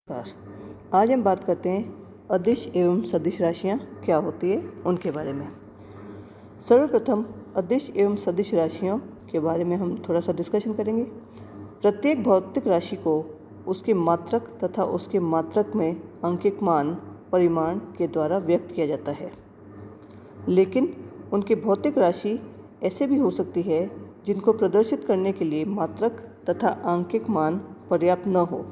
नमस्कार। आज हम बात करते हैं अदिश एवं सदिश राशियाँ क्या होती है उनके बारे में। सर्वप्रथम अदिश एवं सदिश राशियों के बारे में हम थोड़ा सा डिस्कशन करेंगे। प्रत्येक भौतिक राशि को उसके मात्रक तथा उसके मात्रक में अंकित मान परिमाण के द्वारा व्यक्त किया जाता है, लेकिन उनकी भौतिक राशि ऐसे भी हो सकती है जिनको प्रदर्शित करने के लिए मात्रक तथा अंकित मान पर्याप्त न हो।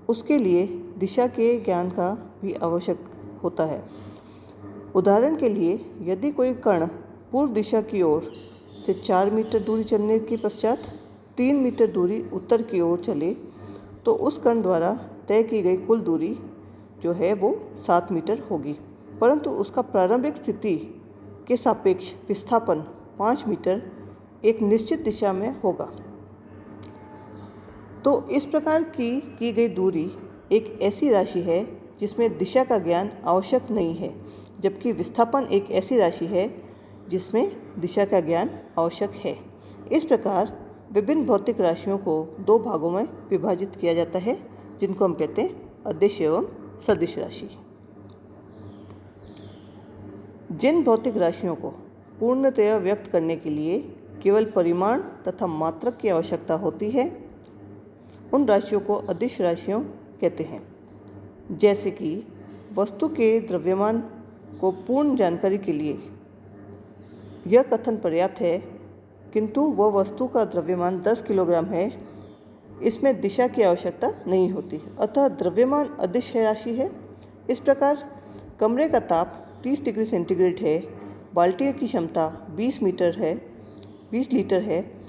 उसके लिए दिशा के ज्ञान का भी आवश्यक होता है। उदाहरण के लिए, यदि कोई कण पूर्व दिशा की ओर से 4 मीटर दूरी चलने के पश्चात 3 मीटर दूरी उत्तर की ओर चले, तो उस कण द्वारा तय की गई कुल दूरी जो है वो 7 मीटर होगी, परंतु उसका प्रारंभिक स्थिति के सापेक्ष विस्थापन 5 मीटर एक निश्चित दिशा में होगा। तो इस प्रकार की गई दूरी एक ऐसी राशि है जिसमें दिशा का ज्ञान आवश्यक नहीं है, जबकि विस्थापन एक ऐसी राशि है जिसमें दिशा का ज्ञान आवश्यक है। इस प्रकार विभिन्न भौतिक राशियों को 2 भागों में विभाजित किया जाता है, जिनको हम कहते हैं अदिश एवं सदिश राशि। जिन भौतिक राशियों को पूर्णतया व्यक्त करने के लिए केवल परिमाण तथा मात्रक की आवश्यकता होती है, उन राशियों को अदिश राशियों कहते हैं। जैसे कि वस्तु के द्रव्यमान को पूर्ण जानकारी के लिए यह कथन पर्याप्त है, किंतु वह वस्तु का द्रव्यमान 10 किलोग्राम है, इसमें दिशा की आवश्यकता नहीं होती, अतः द्रव्यमान अदिश राशि है। इस प्रकार कमरे का ताप 30 डिग्री सेंटीग्रेड है, बाल्टी की क्षमता 20 लीटर है,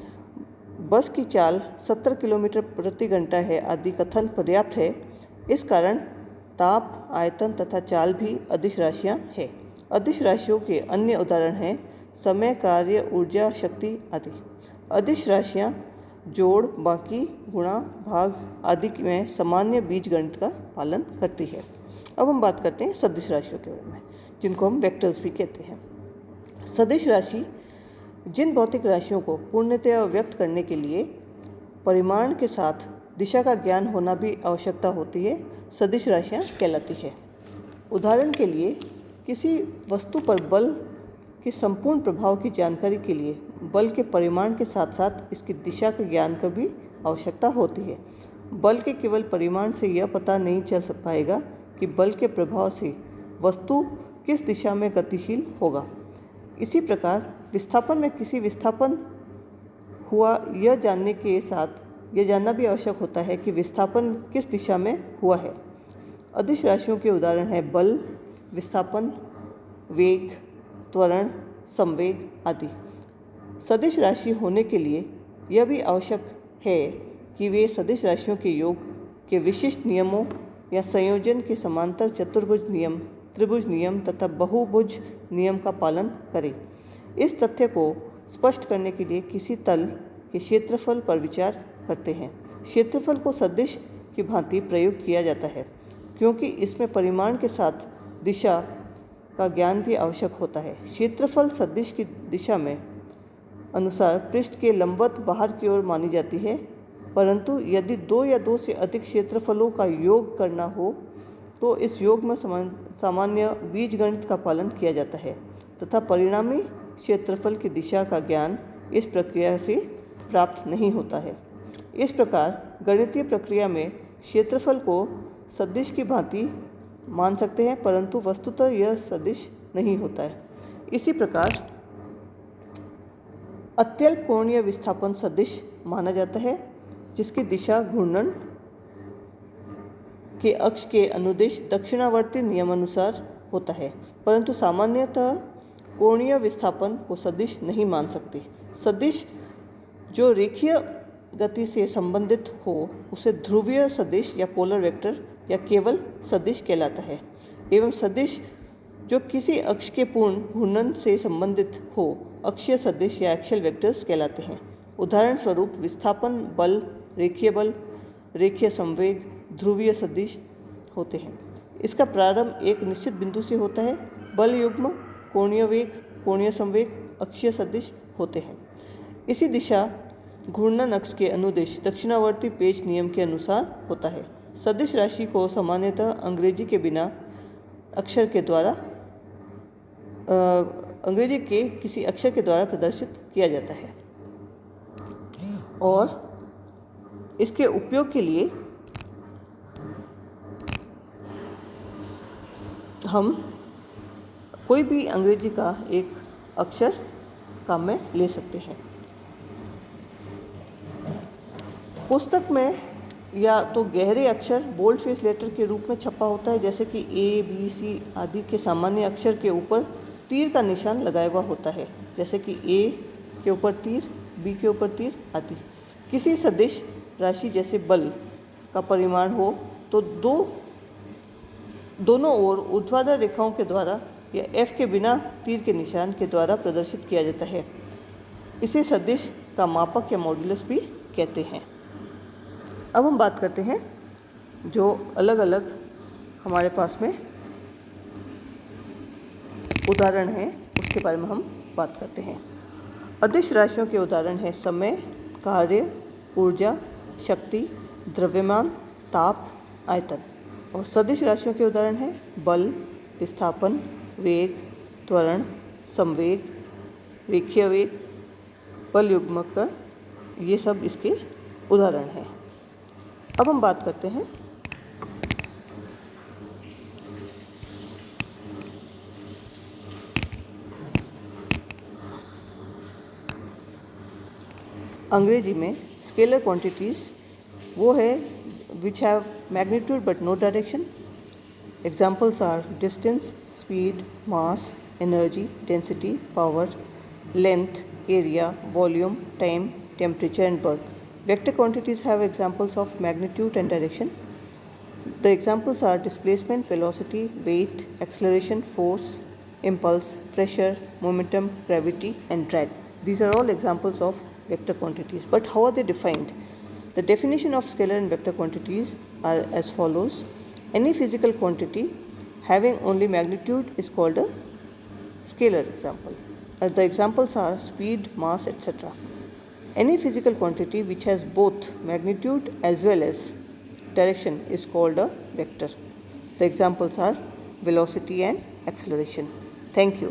बस की चाल 70 किलोमीटर प्रति घंटा है आदि कथन पर्याप्त है। इस कारण ताप, आयतन तथा चाल भी अदिश राशियाँ हैं। अदिश राशियों के अन्य उदाहरण हैं समय, कार्य, ऊर्जा, शक्ति आदि। अदिश राशियाँ जोड़, बाकी, गुणा, भाग आदि में सामान्य बीजगणित का पालन करती है। अब हम बात करते हैं सदिश राशियों के बारे में, जिनको हम वेक्टर्स भी कहते हैं। सदिश राशि जिन भौतिक राशियों को पूर्णतया व्यक्त करने के लिए परिमाण के साथ दिशा का ज्ञान होना भी आवश्यकता होती है, सदिश राशियाँ कहलाती है। उदाहरण के लिए, किसी वस्तु पर बल के संपूर्ण प्रभाव की जानकारी के लिए बल के परिमाण के साथ साथ इसकी दिशा के ज्ञान की भी आवश्यकता होती है। बल के केवल परिमाण से यह पता नहीं चल पाएगा कि बल के प्रभाव से वस्तु किस दिशा में गतिशील होगा। इसी प्रकार विस्थापन में किसी विस्थापन हुआ यह जानने के साथ यह जानना भी आवश्यक होता है कि विस्थापन किस दिशा में हुआ है। अदिश राशियों के उदाहरण हैं बल, विस्थापन, वेग, त्वरण, संवेग आदि। सदिश राशि होने के लिए यह भी आवश्यक है कि वे सदिश राशियों के योग के विशिष्ट नियमों या संयोजन के समांतर चतुर्भुज नियम, त्रिभुज नियम तथा बहुभुज नियम का पालन करें। इस तथ्य को स्पष्ट करने के लिए किसी तल के क्षेत्रफल पर विचार करते हैं। क्षेत्रफल को सदिश की भांति प्रयुक्त किया जाता है, क्योंकि इसमें परिमाण के साथ दिशा का ज्ञान भी आवश्यक होता है। क्षेत्रफल सदिश की दिशा में अनुसार पृष्ठ के लंबवत बाहर की ओर मानी जाती है, परंतु यदि 2 या 2 से अधिक क्षेत्रफलों का योग करना हो तो इस योग में सामान्य बीजगणित का पालन किया जाता है तथा परिणामी क्षेत्रफल की दिशा का ज्ञान इस प्रक्रिया से प्राप्त नहीं होता है। इस प्रकार गणितीय प्रक्रिया में क्षेत्रफल को सदिश की भांति मान सकते हैं, परंतु वस्तुतः यह सदिश नहीं होता है। इसी प्रकार अत्यल्प कोणीय विस्थापन सदिश माना जाता है, जिसकी दिशा घूर्णन के अक्ष के अनुदिश दक्षिणावर्ती नियमानुसार होता है, परंतु सामान्यतः कोणीय विस्थापन को सदिश नहीं मान सकते। सदिश जो रेखीय गति से संबंधित हो उसे ध्रुवीय सदिश या पोलर वेक्टर या केवल सदिश कहलाता है, एवं सदिश जो किसी अक्ष के पूर्ण घूर्णन से संबंधित हो अक्षीय सदिश या एक्सियल वेक्टर्स कहलाते हैं। उदाहरण स्वरूप विस्थापन बल, रेखीय संवेग, ध्रुवीय सदिश होते हैं। इसका प्रारंभ एक निश्चित बिंदु से होता है। बल युग्म, कोणीय वेग, कोणीय संवेग, अक्षीय सदिश होते हैं। इसी दिशा घूर्णन अक्ष के अनुदिश दक्षिणावर्ती पेच नियम के अनुसार होता है। सदिश राशि को सामान्यतः अंग्रेजी के बिना अक्षर के द्वारा अंग्रेजी के किसी अक्षर के द्वारा प्रदर्शित किया जाता है और इसके उपयोग के लिए हम कोई भी अंग्रेजी का एक अक्षर काम में ले सकते हैं। पुस्तक में या तो गहरे अक्षर बोल्ड फेस लेटर के रूप में छपा होता है, जैसे कि A, B, C आदि के सामान्य अक्षर के ऊपर तीर का निशान लगाया हुआ होता है, जैसे कि A के ऊपर तीर, B के ऊपर तीर आदि। किसी सदिश राशि जैसे बल का परिमाण हो तो दोनों ओर ऊर्ध्वाधर रेखाओं के द्वारा या F के बिना तीर के निशान के द्वारा प्रदर्शित किया जाता है। इसे सदिश का मापक या मॉड्यूलस भी कहते हैं। अब हम बात करते हैं जो अलग अलग हमारे पास में उदाहरण हैं उसके बारे में हम बात करते हैं। अदिश राशियों के उदाहरण हैं समय, कार्य, ऊर्जा, शक्ति, द्रव्यमान, ताप, आयतन। और सदिश राशियों के उदाहरण हैं बल, विस्थापन, वेग, त्वरण, संवेग, रेखीय वेग, बल युग्मक, ये सब इसके उदाहरण हैं। अब हम बात करते हैं अंग्रेजी में स्केलर क्वांटिटीज़, वो है which have magnitude but no direction. Examples are distance, speed, mass, energy, density, power, length, area, volume, time, temperature and work. Vector quantities have examples of magnitude and direction. The examples are displacement, velocity, weight, acceleration, force, impulse, pressure, momentum, gravity and drag. These are all examples of vector quantities. But how are they defined? The definition of scalar and vector quantities are as follows. Any physical quantity having only magnitude is called a scalar example. The examples are speed, mass, etc. Any physical quantity which has both magnitude as well as direction is called a vector. The examples are velocity and acceleration. Thank you.